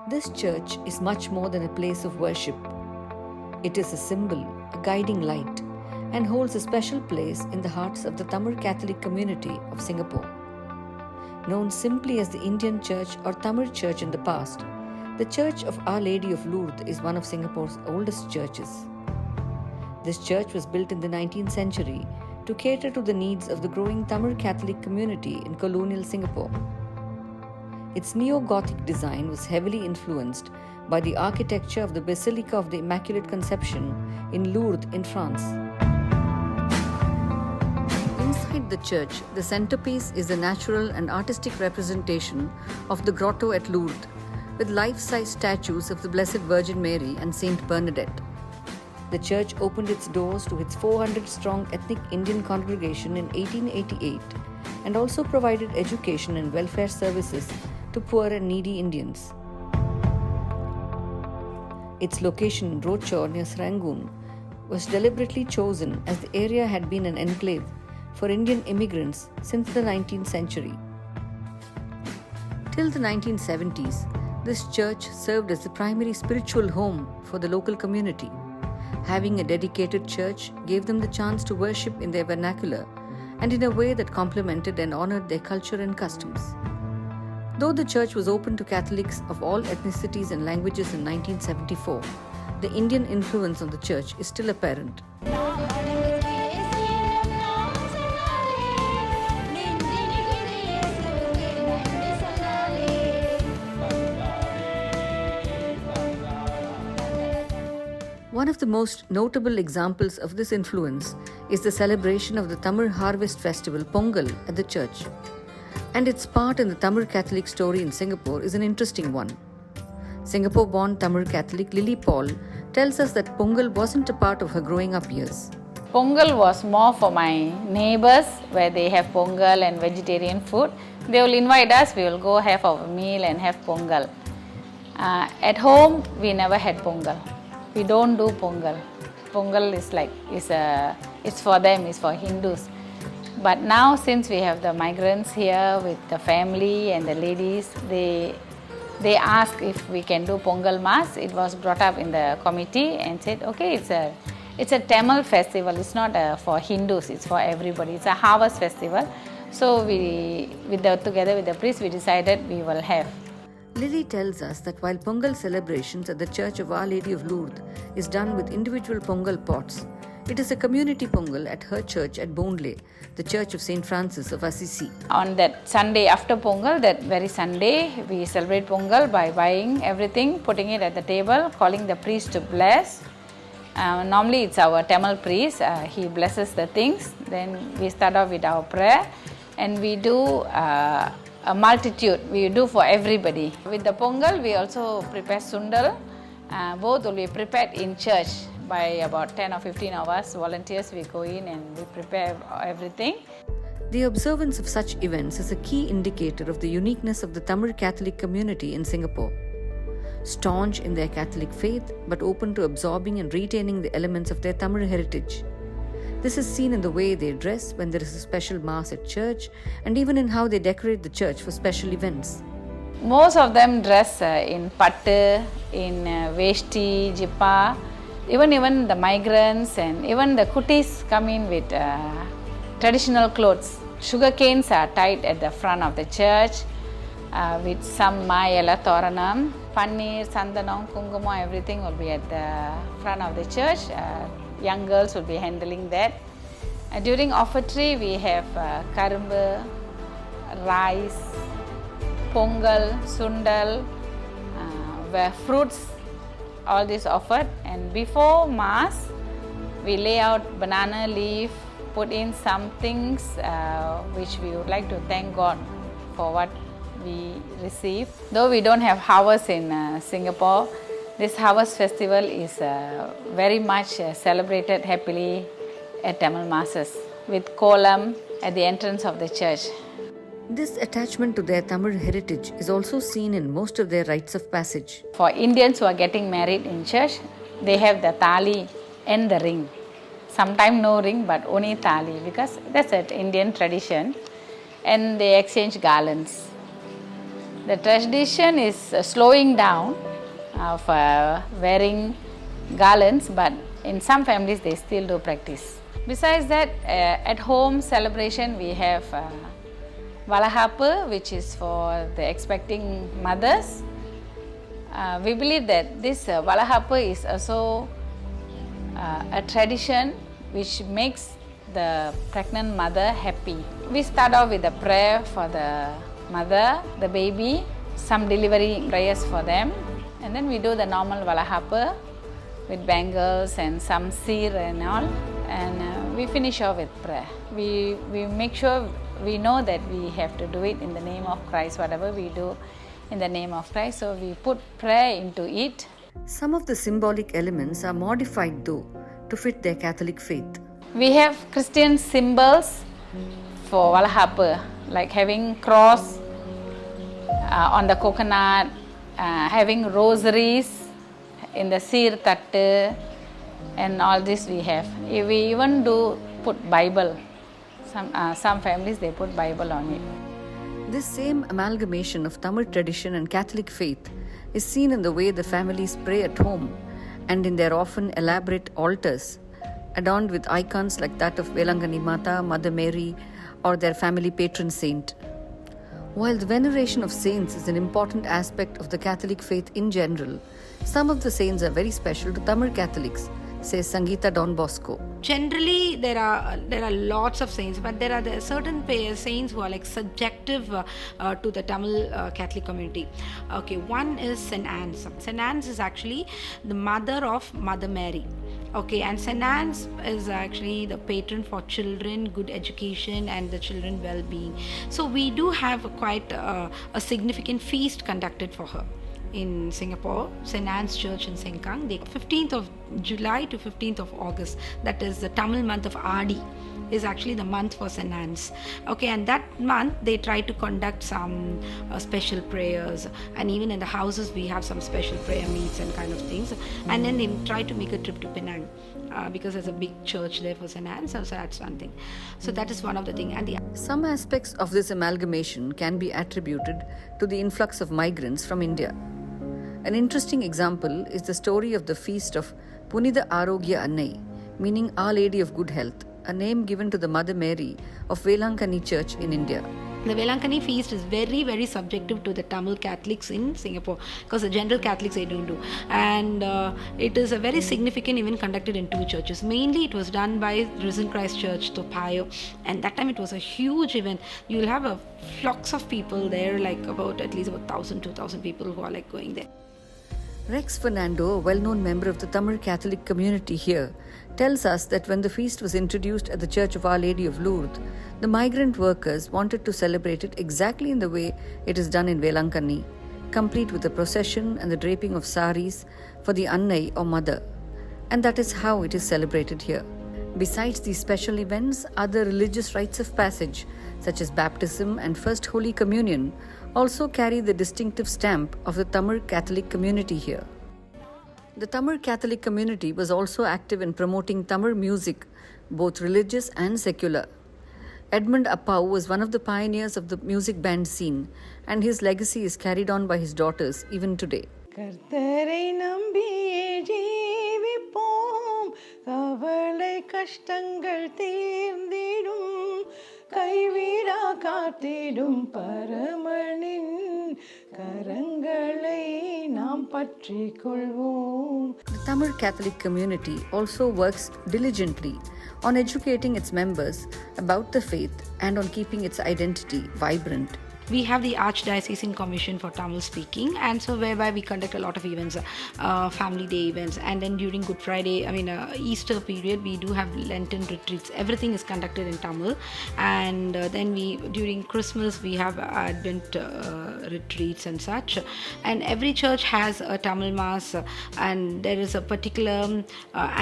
This church is much more than a place of worship. It is a symbol, a guiding light, and holds a special place in the hearts of the Tamil Catholic community of Singapore. Known simply as the Indian Church or Tamil Church in the past, the Church of Our Lady of Lourdes is one of Singapore's oldest churches. This church was built in the 19th century to cater to the needs of the growing Tamil Catholic community in colonial Singapore. Its neo-Gothic design was heavily influenced by the architecture of the Basilica of the Immaculate Conception in Lourdes in France. Inside the church, the centerpiece is a natural and artistic representation of the grotto at Lourdes, with life-size statues of the Blessed Virgin Mary and Saint Bernadette. The church opened its doors to its 400-strong ethnic Indian congregation in 1888 and also provided education and welfare services to poor and needy Indians. Its location in Rochor near Serangoon was deliberately chosen as the area had been an enclave for Indian immigrants since the 19th century. Till the 1970s, this church served as the primary spiritual home for the local community. Having a dedicated church gave them the chance to worship in their vernacular and in a way that complemented and honored their culture and customs. Though the church was open to Catholics of all ethnicities and languages in 1974, the Indian influence on the church is still apparent. One of the most notable examples of this influence is the celebration of the Tamil Harvest Festival Pongal at the church. And its part in the Tamil Catholic story in Singapore is an interesting one. Singapore-born Tamil Catholic Lily Paul tells us that Pongal wasn't a part of her growing up years. Pongal was more for my neighbors where they have Pongal and vegetarian food. They will invite us, we will go have our meal and have Pongal. At home, we never had Pongal. We don't do Pongal. Pongal it's for them, it's for Hindus. But now since we have the migrants here with the family and the ladies, they ask if we can do Pongal Mass. It was brought up in the committee and said, okay, it's a Tamil festival. It's not for Hindus, it's for everybody. It's a harvest festival. So together with the priest, we decided we will have. Lily tells us that while Pongal celebrations at the Church of Our Lady of Lourdes is done with individual Pongal pots, it is a community Pongal at her church at Bonley, the Church of St. Francis of Assisi. On that Sunday after Pongal, that very Sunday, we celebrate Pongal by buying everything, putting it at the table, calling the priest to bless. Normally it's our Tamil priest, he blesses the things. Then we start off with our prayer and we do a multitude, we do for everybody. With the Pongal, we also prepare sundal. Both will be prepared in church by about 10 or 15 of us volunteers. We go in and we prepare everything. The observance of such events is a key indicator of the uniqueness of the Tamil Catholic community in Singapore. Staunch in their Catholic faith, but open to absorbing and retaining the elements of their Tamil heritage. This is seen in the way they dress when there is a special mass at church, and even in how they decorate the church for special events. Most of them dress in pattu, in veshti, jippa. Even the migrants and even the kuttis come in with traditional clothes. Sugar canes are tied at the front of the church with some mayala thoranam. Paneer, sandanam, kungumam, everything will be at the front of the church. Young girls will be handling that. During offertory, we have karumbu, rice, pongal, sundal, where fruits, all this offered. And before Mass, we lay out banana leaf, put in some things which we would like to thank God for what we receive. Though we don't have harvest in Singapore, this harvest festival is very much celebrated happily at Tamil Masses with kolam at the entrance of the church. This attachment to their Tamil heritage is also seen in most of their rites of passage. For Indians who are getting married in church, they have the thali and the ring. Sometimes no ring, but only thali, because that's an Indian tradition. And they exchange garlands. The tradition is slowing down of wearing garlands, but in some families they still do practice. Besides that, at home celebration we have Valahappu, which is for the expecting mothers. We believe that this Valahappu is also a tradition which makes the pregnant mother happy. We start off with a prayer for the mother, the baby, some delivery prayers for them, and then we do the normal Valahappu with bangles and some seer and all, and we finish off with prayer. We make sure we know that we have to do it in the name of Christ, whatever we do in the name of Christ, so we put prayer into it. Some of the symbolic elements are modified though to fit their Catholic faith. We have Christian symbols for Valahappu, like having cross on the coconut, having rosaries in the seer tattu, and all this we have. We even do put Bible. Some families they put Bible on it. This same amalgamation of Tamil tradition and Catholic faith is seen in the way the families pray at home and in their often elaborate altars, adorned with icons like that of Velangani Mata, Mother Mary, or their family patron saint. While the veneration of saints is an important aspect of the Catholic faith in general, some of the saints are very special to Tamil Catholics, says Sangeeta Don Bosco. Generally, there are lots of saints, but there are certain saints who are like subjective to the Tamil Catholic community. Okay, one is St. Anne's. St. Anne's is actually the mother of Mother Mary. Okay, and St. Anne's is actually the patron for children, good education, and the children well-being. So we do have quite a significant feast conducted for her in Singapore, St. Anne's Church in Sengkang, the 15th of July to 15th of August. That is the Tamil month of Adi, is actually the month for St. Anne's. Okay, and that month they try to conduct some special prayers, and even in the houses we have some special prayer meets and kind of things. And then they try to make a trip to Penang because there's a big church there for St. Anne's, so that's one thing. So that is one of the things. And some aspects of this amalgamation can be attributed to the influx of migrants from India. An interesting example is the story of the feast of Punitha Arogya Annai, meaning Our Lady of Good Health, a name given to the Mother Mary of Velankani Church in India. The Velankani feast is very, very subjective to the Tamil Catholics in Singapore, because the general Catholics they don't do. And it is a very significant event conducted in two churches. Mainly it was done by Risen Christ Church, Toa Payoh, and that time it was a huge event. You'll have flocks of people there, like at least about 1,000, 2,000 people who are like going there. Rex Fernando, a well-known member of the Tamil Catholic community here, tells us that when the feast was introduced at the Church of Our Lady of Lourdes, the migrant workers wanted to celebrate it exactly in the way it is done in Velankani, complete with a procession and the draping of saris for the Annai or Mother. And that is how it is celebrated here. Besides these special events, other religious rites of passage, such as baptism and First Holy Communion, also carry the distinctive stamp of the Tamil Catholic community here. The Tamil Catholic community was also active in promoting Tamil music, both religious and secular. Edmund Appau was one of the pioneers of the music band scene, and his legacy is carried on by his daughters even today. கர்த்தரை நம்பியே ஜீவிப்போம், கவலை கஷ்டங்கள் தீர்ந்திடும், கைவிடா காத்திடும் பரமனின் கரங்களை நாம் பற்றிக் கொள்வோம். The Tamil Catholic community also works diligently on educating its members about the faith and on keeping its identity vibrant. We have the Archdiocesan Commission for Tamil Speaking, and so whereby we conduct a lot of events, family day events, and then during Good Friday, Easter period, we do have Lenten retreats. Everything is conducted in Tamil, and then during Christmas we have Advent retreats and such. And every church has a Tamil Mass, and there is a particular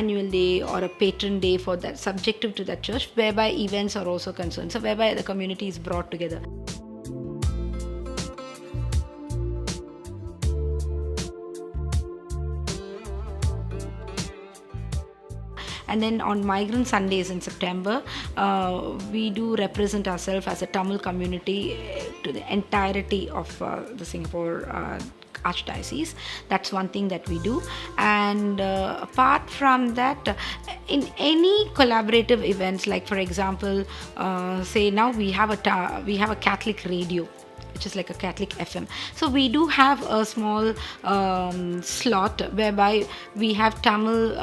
annual day or a patron day for that, subjective to that church, whereby events are also concerned. So whereby the community is brought together. And then on Migrant Sundays in September, we do represent ourselves as a Tamil community to the entirety of the Singapore Archdiocese. That's one thing that we do. And apart from that, in any collaborative events, like for example, say now we have a Catholic radio, which is like a Catholic FM. So we do have a small slot whereby we have Tamil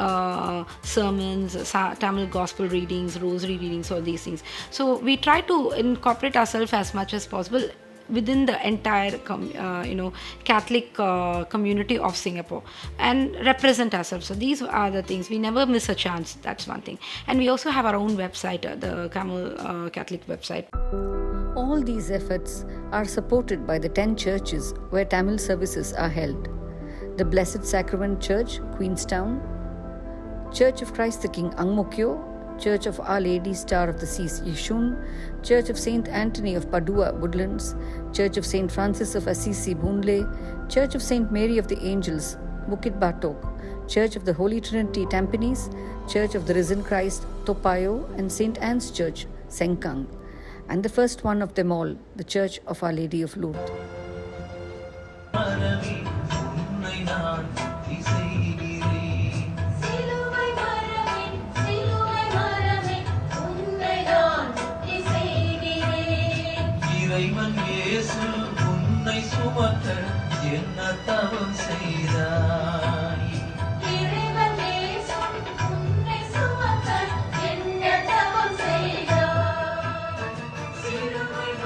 sermons, Tamil gospel readings, rosary readings, all these things. So we try to incorporate ourselves as much as possible within the entire Catholic community of Singapore and represent ourselves. So these are the things. We never miss a chance. That's one thing. And we also have our own website, the Tamil Catholic website. All these efforts are supported by the 10 churches where Tamil services are held. The Blessed Sacrament Church, Queenstown, Church of Christ the King, Ang Mo Kio, Church of Our Lady Star of the Seas, Yishun, Church of Saint Anthony of Padua, Woodlands, Church of Saint Francis of Assisi, Boonlay, Church of Saint Mary of the Angels, Bukit Batok, Church of the Holy Trinity, Tampines, Church of the Risen Christ, Topayo, and Saint Anne's Church, Sengkang, and the first one of them all, the Church of Our Lady of Lourdes.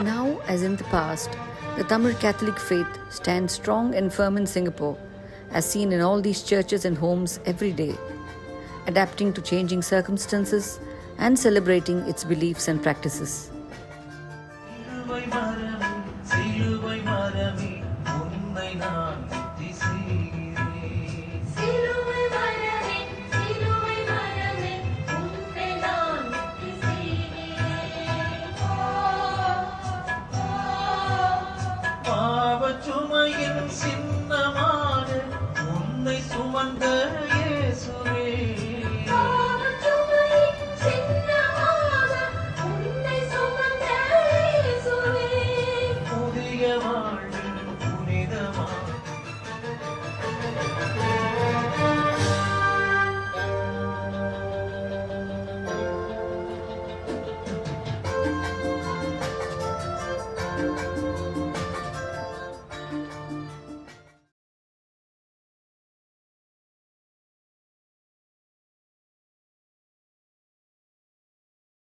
Now, as in the past, the Tamil Catholic faith stands strong and firm in Singapore, as seen in all these churches and homes every day, adapting to changing circumstances and celebrating its beliefs and practices.